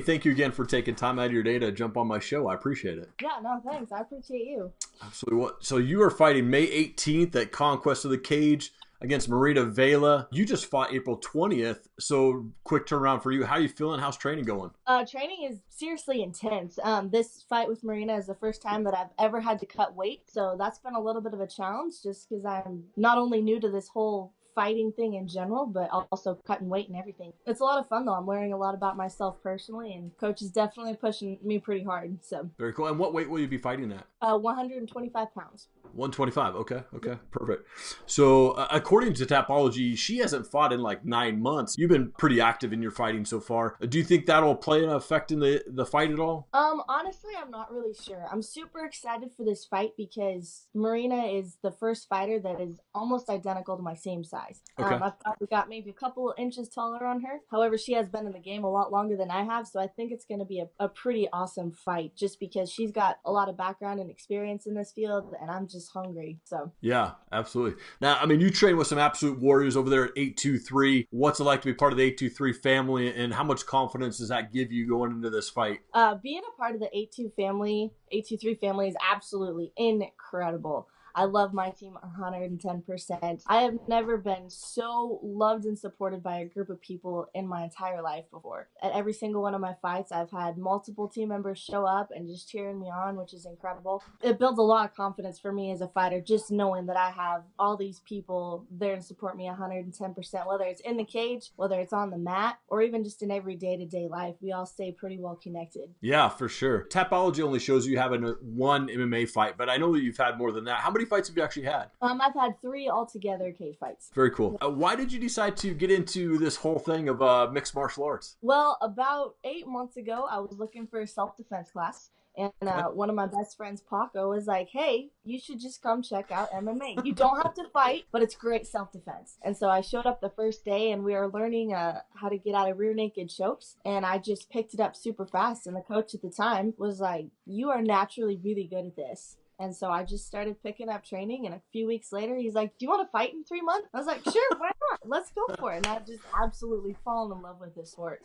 thank you again for taking time out of your day to jump on my show. I appreciate it. Yeah, no, thanks. I appreciate you. Absolutely. So you are fighting May 18th at Conquest of the Cage against Marita Vela. You just fought April 20th. So quick turnaround for you. How are you feeling? How's training going? Training is seriously intense. This fight with Marina is the first time that I've ever had to cut weight. So that's been a little bit of a challenge just because I'm not only new to this whole fighting thing in general, but also cutting weight and everything. It's a lot of fun though. I'm learning a lot about myself personally, and coach is definitely pushing me pretty hard. So very cool. And what weight will you be fighting at? 125 pounds. 125. Okay, perfect. So according to Tapology, she hasn't fought in like 9 months. You've been pretty active in your fighting so far. Do you think that'll play an effect in the fight at all? Honestly, I'm not really sure. I'm super excited for this fight because Marina is the first fighter that is almost identical to my same size. Okay. I've probably got maybe a couple inches taller on her. However, she has been in the game a lot longer than I have, so I think it's going to be a pretty awesome fight just because she's got a lot of background and experience in this field, and I'm just hungry. So yeah, absolutely. Now, I mean, you train with some absolute warriors over there at 823. What's it like to be part of the 823 family, and how much confidence does that give you going into this fight? Being a part of the 823 family is absolutely incredible. I love my team 110%. I have never been so loved and supported by a group of people in my entire life before. At every single one of my fights, I've had multiple team members show up and just cheering me on, which is incredible. It builds a lot of confidence for me as a fighter, just knowing that I have all these people there to support me 110%, whether it's in the cage, whether it's on the mat, or even just in every day-to-day life. We all stay pretty well connected. Yeah, for sure. Tapology only shows you having one MMA fight, but I know that you've had more than that. How many fights have you actually had? I've had 3 altogether cage fights. Very cool. Why did you decide to get into this whole thing of mixed martial arts? Well, about 8 months ago, I was looking for a self-defense class. And one of my best friends, Paco, was like, hey, you should just come check out MMA. You don't have to fight, but it's great self-defense. And so I showed up the first day, and we were learning how to get out of rear naked chokes. And I just picked it up super fast. And the coach at the time was like, you are naturally really good at this. And so I just started picking up training, and a few weeks later, he's like, do you want to fight in 3 months? I was like, sure, why not? Let's go for it. And I've just absolutely fallen in love with this sport.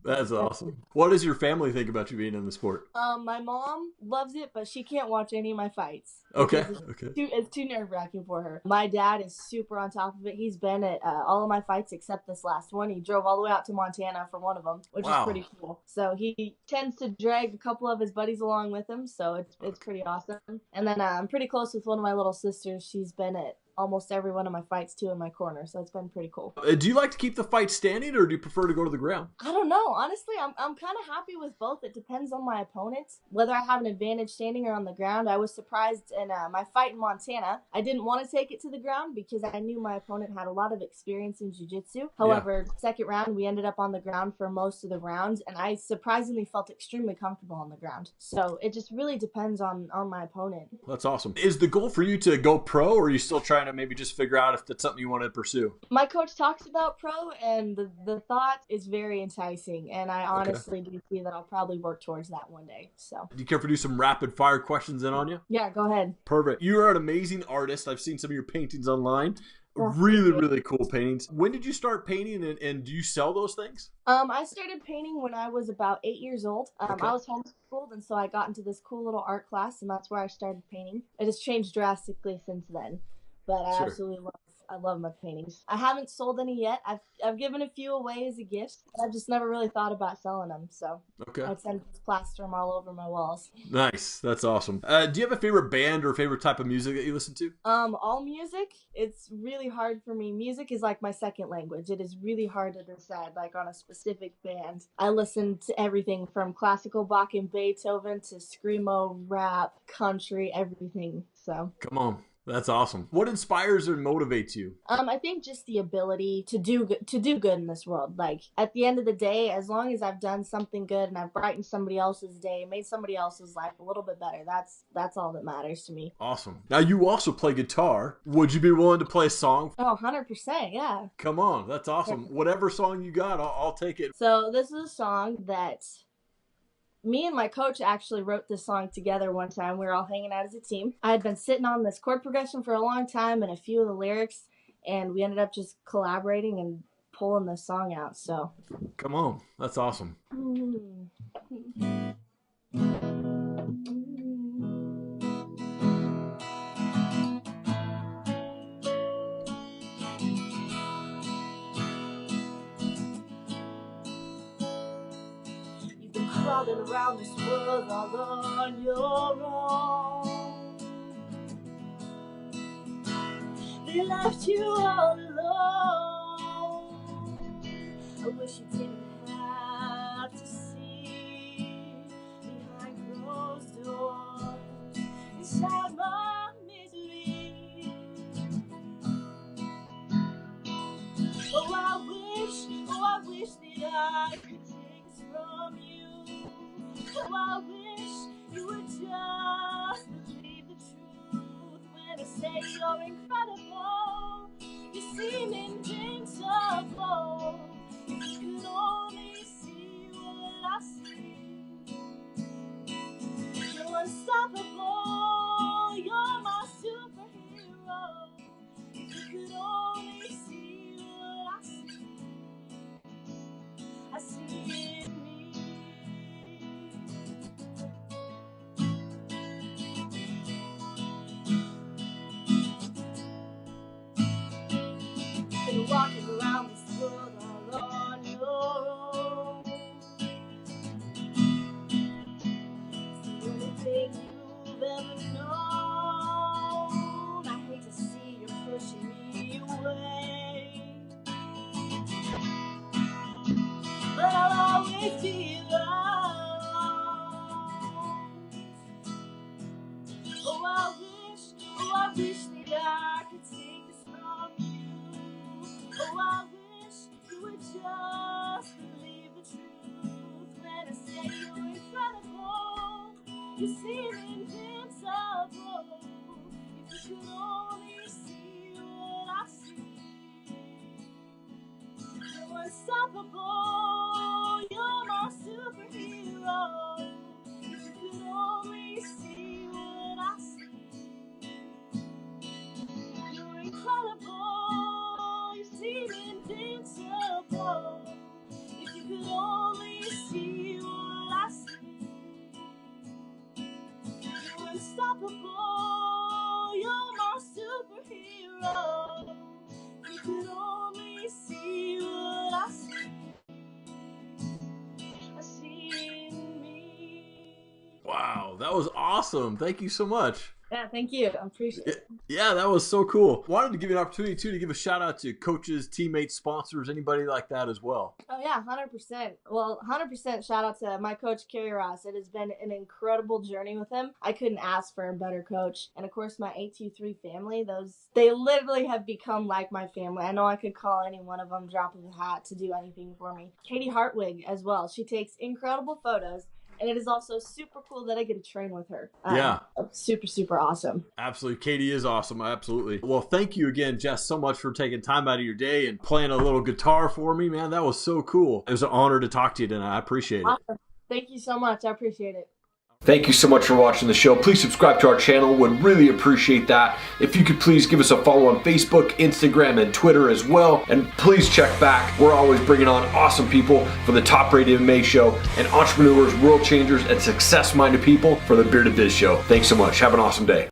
That's awesome. What does your family think about you being in the sport? My mom loves it, but she can't watch any of my fights. Okay. It's too nerve-wracking for her. My dad is super on top of it. He's been at all of my fights except this last one. He drove all the way out to Montana for one of them, which is pretty cool. So he tends to drag a couple of his buddies along with him, so it's pretty awesome. And then I'm pretty close with one of my little sisters. She's been at almost every one of my fights too in my corner, so it's been pretty cool. Do you like to keep the fight standing, or do you prefer to go to the ground? I don't know. Honestly, I'm kind of happy with both. It depends on my opponents, whether I have an advantage standing or on the ground. I was surprised in my fight in Montana. I didn't want to take it to the ground because I knew my opponent had a lot of experience in jiu-jitsu. However, second round, we ended up on the ground for most of the rounds, and I surprisingly felt extremely comfortable on the ground. So it just really depends on my opponent. That's awesome. Is the goal for you to go pro, or are you still trying to maybe just figure out if that's something you want to pursue? My coach talks about pro, and the thought is very enticing, and I honestly do see that I'll probably work towards that one day. So, do you care if we do some rapid fire questions in on you? Yeah, go ahead. Perfect. You are an amazing artist. I've seen some of your paintings online. Really cool paintings. When did you start painting, and do you sell those things? I started painting when I was about 8 years old. I was homeschooled, and so I got into this cool little art class, and that's where I started painting. It has changed drastically since then, but I absolutely love my paintings. I haven't sold any yet. I've given a few away as a gift, but I've just never really thought about selling them. So I tend to plaster them all over my walls. Nice, that's awesome. Do you have a favorite band or favorite type of music that you listen to? All music. It's really hard for me. Music is like my second language. It is really hard to decide like on a specific band. I listen to everything from classical Bach and Beethoven to screamo, rap, country, everything. So come on. That's awesome. What inspires or motivates you? I think just the ability to do good in this world. Like at the end of the day, as long as I've done something good and I've brightened somebody else's day, made somebody else's life a little bit better, that's all that matters to me. Awesome. Now you also play guitar. Would you be willing to play a song? Oh, 100%, yeah. Come on, that's awesome. Whatever song you got, I'll take it. So this is a song that me and my coach actually wrote this song together one time. We were all hanging out as a team. I had been sitting on this chord progression for a long time and a few of the lyrics, and we ended up just collaborating and pulling this song out. So come on, that's awesome. You've been crawling around this world all on your own. They left you all alone. I wish you didn't have to see behind closed doors inside my misery. Oh, I wish that I could take this from you. Oh, I wish you would just believe the truth when I say you're incredible. You seem invincible. If you could only see what I see. You're unstoppable. You're my superhero. If you could only see what I see. I see it in me. Been walking around this world all on your own. It's the only thing you've ever known. I hate to see you pushing me away, but I'll always be alone. Oh, I wish that I could take this from you. Oh, I wish you would just believe the truth when I say you're incredible. You seem invincible. If you could only see what I see. You're unstoppable. You're my superhero. If you could only see what I see. You're incredible. You seem invincible. If you could only see what I see. You're unstoppable. You're my superhero. If you could only see what I see. I see it in me. Wow, that was awesome. Thank you so much. Yeah, thank you. I appreciate it. Yeah, that was so cool. Wanted to give you an opportunity too to give a shout out to coaches, teammates, sponsors, anybody like that as well. Oh yeah, 100%. Well, 100% shout out to my coach, Kerry Ross. It has been an incredible journey with him. I couldn't ask for a better coach. And of course, my 823 family, they literally have become like my family. I know I could call any one of them, drop of a hat to do anything for me. Katie Hartwig as well. She takes incredible photos. And it is also super cool that I get to train with her. Yeah. Super, super awesome. Absolutely. Katie is awesome. Absolutely. Well, thank you again, Jess, so much for taking time out of your day and playing a little guitar for me, man. That was so cool. It was an honor to talk to you tonight. I appreciate it. Awesome. Thank you so much. I appreciate it. Thank you so much for watching the show. Please subscribe to our channel. Would really appreciate that. If you could please give us a follow on Facebook, Instagram, and Twitter as well. And please check back. We're always bringing on awesome people for the Top Rated MMA Show and entrepreneurs, world changers, and success-minded people for the Bearded Biz Show. Thanks so much. Have an awesome day.